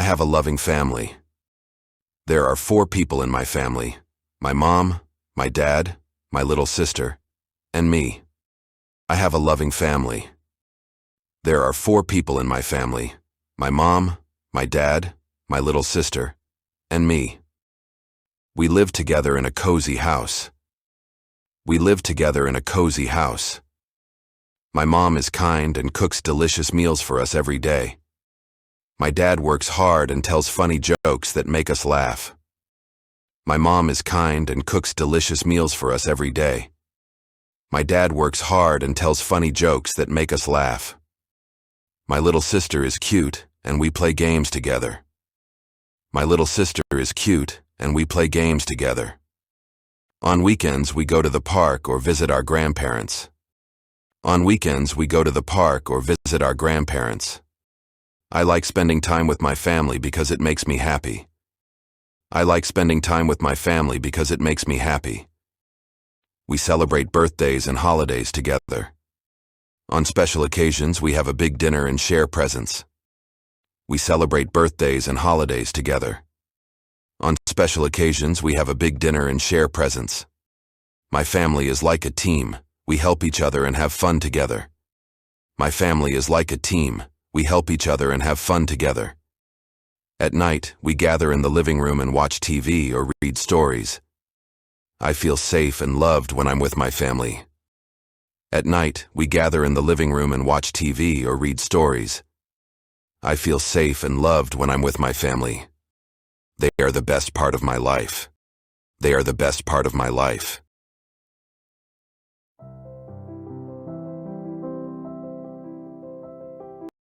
I have a loving family. There are 4 people in my family: my mom, my dad, my little sister, and me. I have a loving family. There are 4 people in my family: my mom, my dad, my little sister, and me. We live together in a cozy house. We live together in a cozy house. My mom is kind and cooks delicious meals for us every day. My dad works hard and tells funny jokes that make us laugh. My mom is kind and cooks delicious meals for us every day. My dad works hard and tells funny jokes that make us laugh. My little sister is cute, and we play games together. My little sister is cute, and we play games together. On weekends, we go to the park or visit our grandparents. On weekends, we go to the park or visit our grandparents. I like spending time with my family because it makes me happy. I like spending time with my family because it makes me happy. We celebrate birthdays and holidays together. On special occasions, we have a big dinner and share presents. We celebrate birthdays and holidays together. On special occasions, we have a big dinner and share presents. My family is like a team. We help each other and have fun together. My family is like a team. We help each other and have fun together. At night, we gather in the living room and watch TV or read stories. I feel safe and loved when I'm with my family. At night, we gather in the living room and watch TV or read stories. I feel safe and loved when I'm with my family. They are the best part of my life. They are the best part of my life.